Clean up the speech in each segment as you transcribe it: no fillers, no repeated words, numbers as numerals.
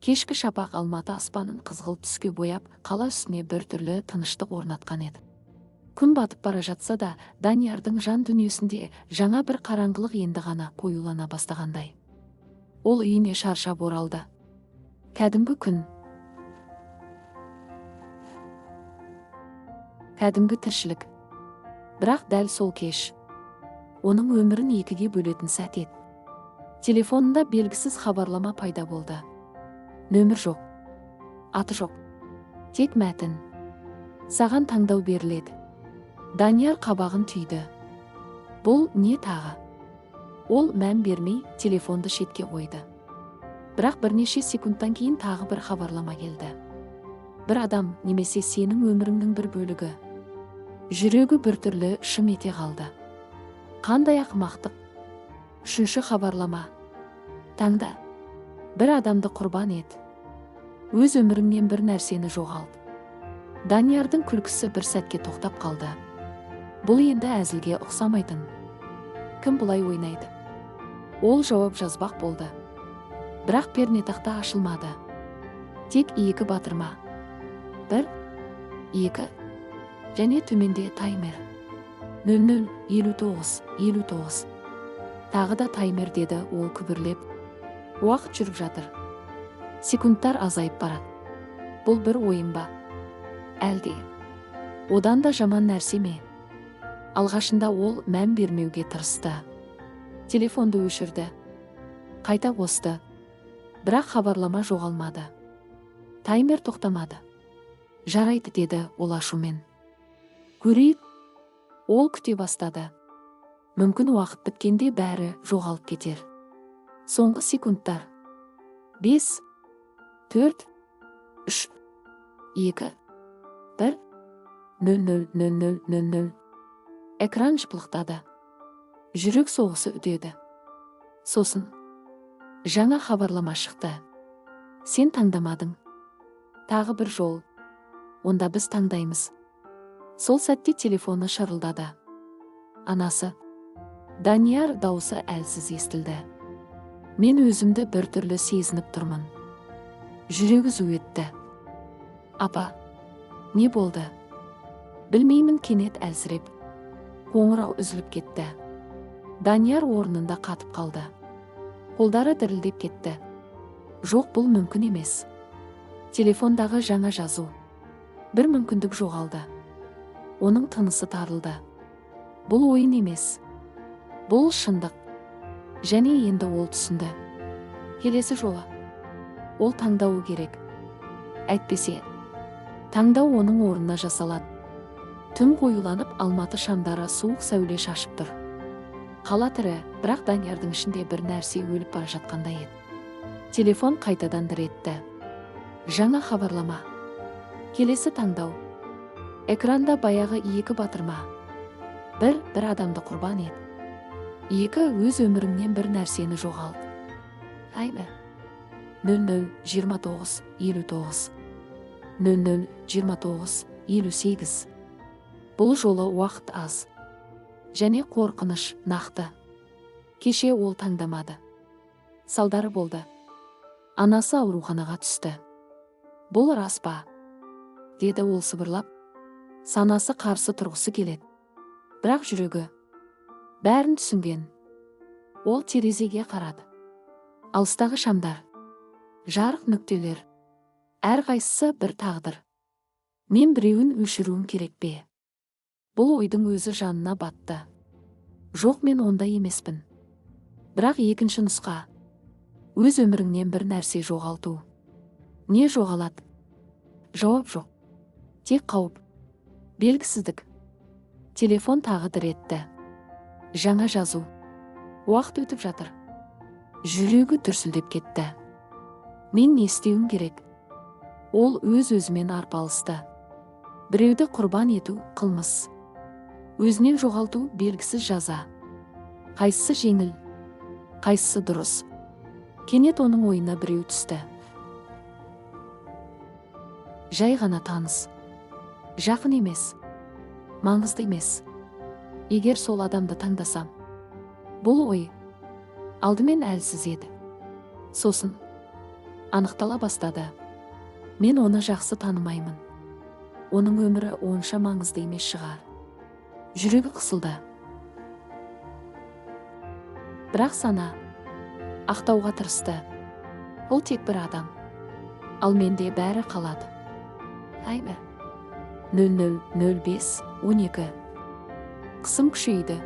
Кешкі шапақ Алматы аспанын қызғылт түске бояп, қала үстіне бір түрлі тыныштық орнатқан еді. Күн батып бара жатса да, Даниярдың жан дүниесінде жаңа бір қараңғылық енді ғана қоюлана бастағандай. Ол үйіне шаршап оралды. Кәдімгі күн, кәдімгі тіршілік. Бірақ дәл сол кеш оның өмірін екіге бөлетін сәт еді. Телефонында белгісіз хабарлама пайда болды. Нөмір жоқ, аты жоқ, тек мәтін. Саған таңдау беріледі. Данияр қабағын түйді. Бұл не тағы? Ол мән бермей телефонды шетке қойды. Бірақ бірнеше секундтан кейін тағы бір хабарлама келді. Бір адам немесе сенің өміріңнің бір бөлігі. Жүрегі біртүрлі шым ете қалды. Қандай ақымақтық. Үшінші хабарлама. Таңда. Бір адамды құрбан ет. Өз өміріңнен бір нәрсені жоғалт. Даниярдың күлкісі бір сәтке тоқтап қалды. Бұл енді әзілге ұқсамайтын. Кім бұлай ойнайды? Ол жауап жазбақ болды. Бірақ пернетақта ашылмады. Тек екі батырма. 1, 2, және төменде таймер. 00, 59, 59. Тағы да таймер, деді ол күбірлеп. Уақыт жүріп жатыр. Секундтар азайып барады. Бұл бір ойын ба? Әлде одан да жаман нәрсе ме? Алғашында ол мән бермеуге тырысты. Телефонды өшірді. Қайта қосты. Бірақ хабарлама жоғалмады. Таймер тоқтамады. Жарайды, деді ол ашумен. Көрейік. Ол күте бастады. Мүмкін уақыт біткенде бәрі жоғалып кетер. Соңғы секундтар. 5, 4, 3, 2, 1, 000000. Экран жыпылықтады. Жүрек соғысы үдеді. Сосын жаңа хабарлама шықты. Сен таңдамадың. Тағы бір жол. Онда біз таңдаймыз. Сол сәтте телефоны шырылдады. Анасы. Данияр даусы әлсіз естілді. Мен өзімді бір түрлі сезініп тұрмын. Жүрегі зу етті. Апа, не болды? Білмеймін, кенет әлсіреп. Қоңырау үзіліп кетті. Данияр орнында қатып қалды. Қолдары дірілдеп кетті. Жоқ, бұл мүмкін емес. Телефондағы жаңа жазу. Бір мүмкіндік жоғалды. Оның тынысы тарылды. Бұл ойын емес. Бұл шындық. Және енді ол түсінді. Келесі жолы ол таңдауы керек. Әйтпесе, таңдау оның орнына жасалады. Түн қоюланып, Алматы шамдары суық сәуле шашып тұр. Қала тірі, бірақ Даниярдың ішінде бір нәрсе өліп бара жатқандай еді. Телефон қайтадан дір етті. Жаңа хабарлама. Келесі таңдау. Экранда баяғы екі батырма. 1, бір адамды құрбан ет. 2, өз өміріңнен бір нәрсені жоғалт. Таймер. 00, 29, 59. 00, 29, 58. Бұл жолы уақыт аз. Және қорқыныш нақты. Кеше ол таңдамады. Салдары болды. Анасы ауруханаға түсті. Бұл рас па? Деді ол сыбырлап. Санасы қарсы тұрғысы келеді. Бірақ жүрегі бәрін түсінген. Ол терезеге қарады. Алыстағы шамдар, жарық нүктелер, әрқайсысы бір тағдыр. Мен біреуін өшіруім керек пе? Бұл ойдың өзі жанына батты. Жоқ, мен ондай емеспін. Бірақ екінші нұсқа. Өз өміріңнен бір нәрсе жоғалту. Не жоғалады? Жауап жоқ. Тек қауіп. Белгісіздік. Телефон тағы дір етті. Жаңа жазу. Уақыт өтіп жатыр. Жүрегі дүрсілдеп кетті. Мен не істеуім керек? Ол өз-өзімен арпалысты. Біреуді құрбан ету қылмыс. Өзінен жоғалту белгісіз жаза. Қайсысы жеңіл? Қайсысы дұрыс? Кенет оның ойына біреу түсті. Жай ғана таныс. Жақын емес. Маңызды емес. Егер сол адамды таңдасам. Бұл ой алдымен әлсіз еді. Сосын анықтала бастады. Мен оны жақсы танымаймын. Оның өмірі онша маңызды емес шығар. Жүрегі қысылды. Бірақ сана ақтауға тырысты. Ол тек бір адам. Ал менде бәрі қалады. Таймер 00:05:12. Қысым күшейді.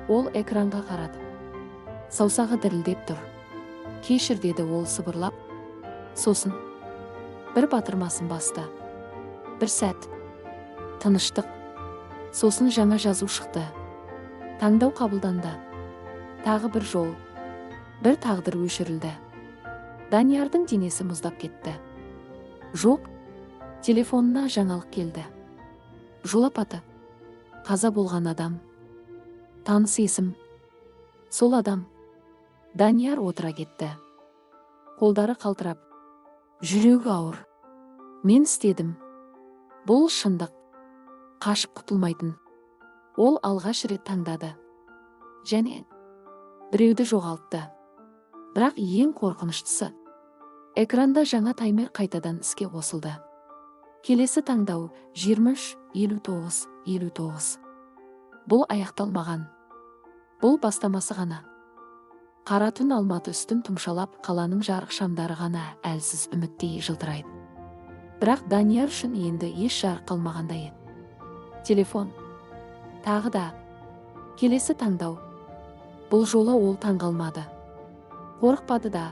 Ол экранға қарады. Саусағы дірілдеп тұр. Кешір, деді ол сыбырлап. Сосын бір батырмасын басты. Бір сәт тыныштық. Сосын жаңа жазу шықты. Таңдау қабылданды. Тағы бір жол. Бір тағдыр өшірілді. Даниярдың денесі мұздап кетті. Жоқ, телефонына жаңалық келді. Жол апаты. Қаза болған адам. Таныс есім. Сол адам. Данияр отыра кетті. Қолдары қалтырап. Жүрегі ауыр. Мен істедім. Бұл шындық. Қашып құтылмайтын. Ол алғаш рет таңдады. Және біреуді жоғалтты. Бірақ ең қорқыныштысы, экранда жаңа таймер қайтадан іске қосылды. Келесі таңдау 23:59:59. Бұл аяқталмаған. Бұл бастамасы ғана. Қара түн Алматы үстін тұмшалап, қаланың жарық шамдары ғана әлсіз үміттей жылтырайды. Бірақ Данияр үшін енді еш жарық қалмағандай еді. Телефон. Тағы да. Келесі таңдау. Бұл жолы ол таңғалмады. Қорықпады да.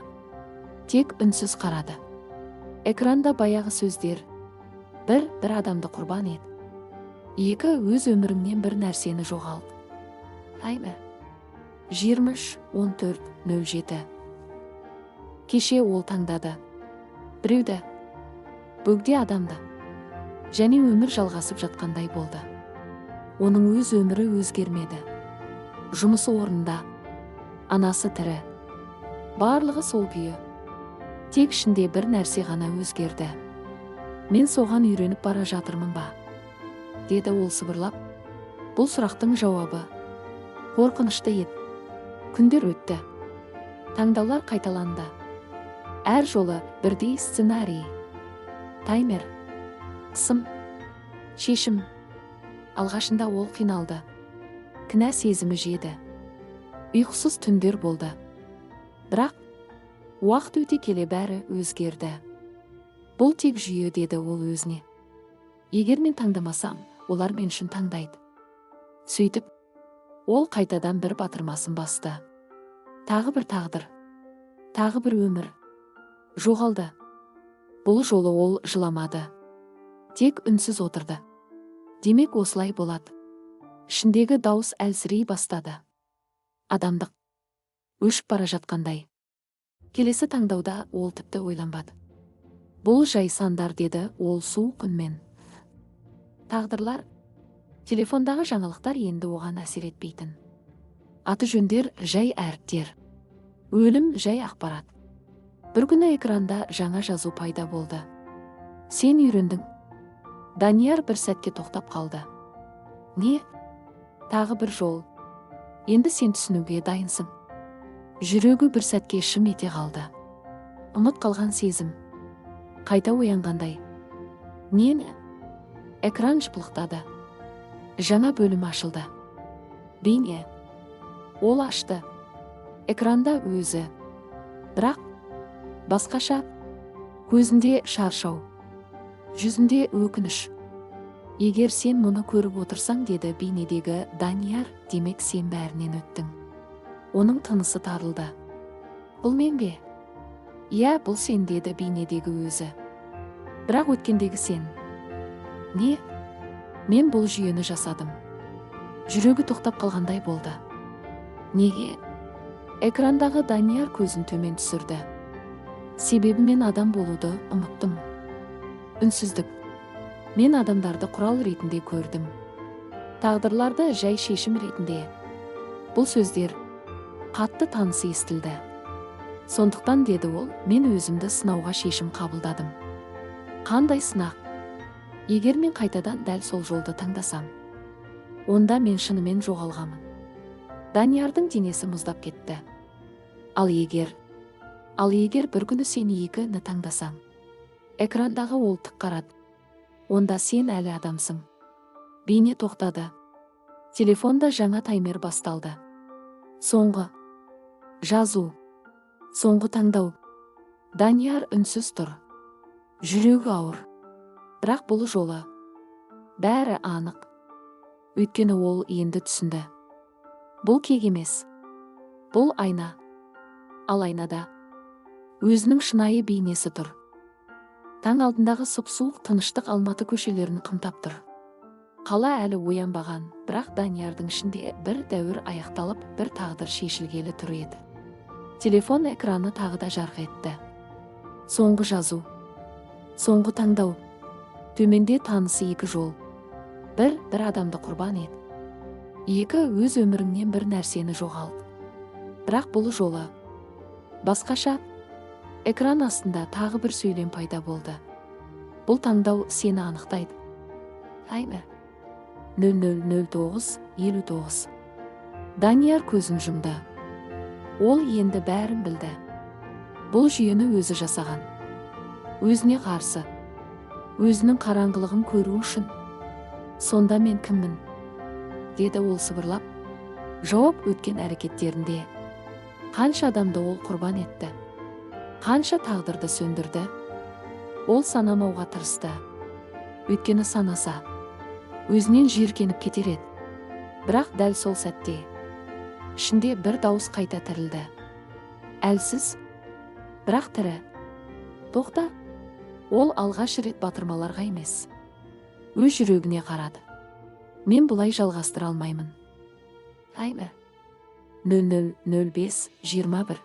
Тек үнсіз қарады. Экранда баяғы сөздер. Бір адамды құрбан ет. Екі, өз өміріңнен бір нәрсені жоғалт. Таймер 23:14:07. Кеше ол таңдады. Біреуді. Бөгде адамды. Және өмір жалғасып жатқандай болды. Оның өз өмірі өзгермеді. Жұмысы орнында. Анасы тірі. Барлығы сол күйі. Тек ішінде бір нәрсе ғана өзгерді. Мен соған үйреніп бара жатырмын ба? Деді ол сыбырлап. Бұл сұрақтың жауабы қорқынышты еді. Күндер өтті. Таңдаулар қайталанды. Әр жолы бірдей сценарий. Таймер. Қысым. Шешім. Алғашында ол қиналды. Кінә сезімі жеді. Ұйқысыз түндер болды. Бірақ уақыт өте келе бәрі өзгерді. Бұл тек жүйе, деді ол өзіне. Егер мен таңдамасам, олар мен үшін таңдайды. Сөйтіп, ол қайтадан бір батырмасын басты. Тағы бір тағдыр. Тағы бір өмір. Жоғалды. Бұл жолы ол жыламады. Тек үнсіз отырды. Демек осылай болады. Ішіндегі дауыс әлсірей бастады. Адамдық. Өшіп бара жатқандай. Келесі таңдауда ол тіпті ойланбады. Бұл жай сандар, деді ол суық үнмен. Тағдырлар. Телефондағы жаңалықтар енді оған әсер етпейтін. Аты жөндер жай әріптер. Өлім жай ақпарат. Бір күні экранда жаңа жазу пайда болды. Сен үйрендің. Данияр бір сәтке тоқтап қалды. Не? Тағы бір жол. Енді сен түсінуге дайынсың. Жүрегі бір сәтке шым ете қалды. Ұмыт қалған сезім. Қайта оянғандай. Нені? Экран жыпылықтады. Жаңа бөлім ашылды. Бейне. Ол ашты. Экранда өзі. Бірақ басқаша. Көзінде шаршау. Жүзінде өкініш. Егер сен мұны көріп отырсаң, деді бейнедегі Данияр, демек сен бәрінен өттің. Оның тынысы тарылды. Бұл мен бе? Иә, бұл сен, деді бейнедегі өзі. Бірақ өткендегі сен. Не? Мен бұл жүйені жасадым. Жүрегі тоқтап қалғандай болды. Неге? Экрандағы Данияр көзін төмен түсірді. Себебі мен адам болуды ұмыттым. Үнсіздік. Мен адамдарды құрал ретінде көрдім. Тағдырларды жай шешім ретінде. Бұл сөздер қатты таныс естілді. Сондықтан, деді ол, мен өзімді сынауға шешім қабылдадым. Қандай сынақ? Егер мен қайтадан дәл сол жолды таңдасам, онда мен шынымен жоғалғамын. Даниярдың денесі мұздап кетті. Ал егер Ал егер бір күні сен екіні таңдасаң, экрандағы ол тік қарады, онда сен әлі адамсың. Бейне тоқтады. Телефонда жаңа таймер басталды. Соңғы жазу, соңғы таңдау. Данияр үнсіз тұр. Жүрегі ауыр. Бірақ бұл жолы бәрі анық. Өйткені ол енді түсінді. Бұл кек емес. Бұл айна. Ал айнада өзінің шынайы бейнесі тұр. Таң алдындағы сұп-суық тыныштық Алматы көшелерін қымтап тұр. Қала әлі оянбаған, бірақ Даниярдың ішінде бір дәуір аяқталып, бір тағдыр шешілгелі тұр еді. Телефон экраны тағы да жарқ етті. Соңғы жазу, соңғы таңдау. Төменде танысы екі жол. Бір адамды құрбан ет. Екі өз өміріңнен бір нәрсені жоғалт. Бірақ бұл жолы басқаша. Экран астында тағы бір сөйлем пайда болды. Бұл таңдау сені анықтайды. Таймер 00:09:59. Данияр көзін жұмды. Ол енді бәрін білді. Бұл жүйені өзі жасаған. Өзіне қарсы. Өзінің қараңғылығын көру үшін. Сонда мен кіммін? Деді ол сыбырлап. Жауап өткен әрекеттерінде. Қанша адамды ол құрбан етті? Қанша тағдырды сөндірді? Ол санамауға тырысты. Өйткені санаса, өзінен жиіркеніп кетер еді. Бірақ дәл сол сәтте ішінде бір дауыс қайта тірілді. Әлсіз, бірақ тірі. Тоқта. Ол алғаш рет батырмаларға емес, өз жүрегіне қарады. Мен бұлай жалғастыра алмаймын. Таймер 00:05:21.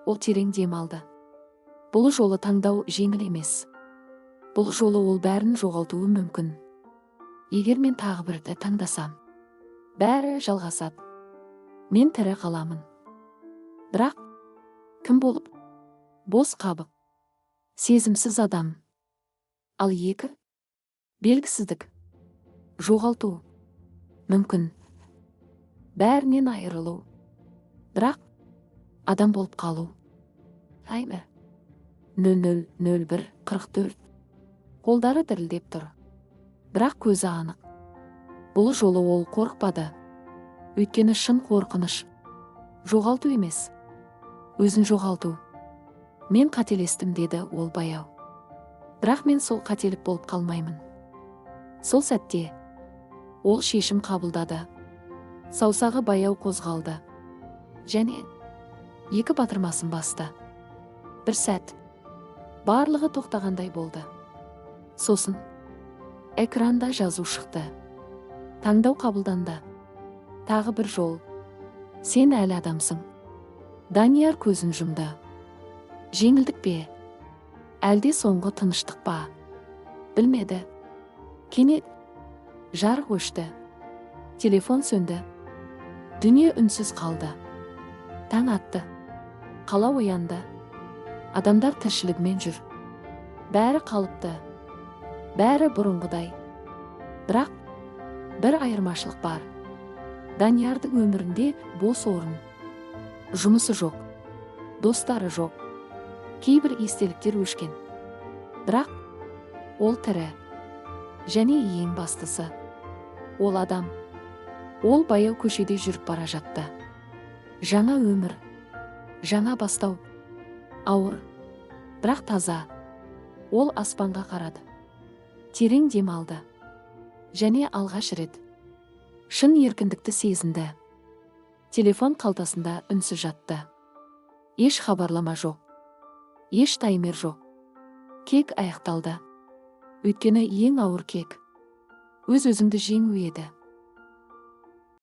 Ол терең дем алды. Бұл жолы таңдау жеңіл емес. Бұл жолы ол бәрін жоғалтуы мүмкін. Егер мен тағы бірді таңдасам, бәрі жалғасады. Мен тірі қаламын. Бірақ кім болып? Бос қабық. Сезімсіз адам. Ал екі? Белгісіздік. Жоғалту. Мүмкін. Бәрінен айырылу. Бірақ адам болып қалу. Таймер 00:01:44. Қолдары дірілдеп тұр. Бірақ көзі анық. Бұл жолы ол қорықпады. Өйткені шын қорқыныш жоғалту емес, өзін жоғалту. Мен қателестім, деді ол баяу. Бірақ мен сол қателік болып қалмаймын. Сол сәтте ол шешім қабылдады. Саусағы баяу қозғалды. Және екі батырмасын басты. Бір сәт барлығы тоқтағандай болды. Сосын экранда жазу шықты. Таңдау қабылданды. Тағы бір жол. Сен әлі адамсың. Данияр көзін жұмды. Жеңілдік пе? Әлде соңғы тыныштық па? Білмеді. Кенет жарық өшті. Телефон сөнді. Дүние үнсіз қалды. Таң атты. Қала оянды. Адамдар тіршілігімен жүр. Бәрі қалыпты. Бәрі бұрынғыдай. Бірақ бір айырмашылық бар. Даниярдың өмірінде бос орын. Жұмысы жоқ. Достары жоқ. Кейбір естеліктер өшкен. Бірақ ол тірі. Және ең бастысы, ол адам. Ол баяу көшеде жүріп бара жатты. Жаңа өмір. Жаңа бастау. Ауыр. Бірақ таза. Ол аспанға қарады. Терең дем алды. Және алғаш рет шын еркіндікті сезінді. Телефон қалтасында үнсіз жатты. Еш хабарлама жоқ. Еш таймер жоқ. Кек аяқталды. Өйткені ең ауыр кек өз-өзіңді жеңу еді.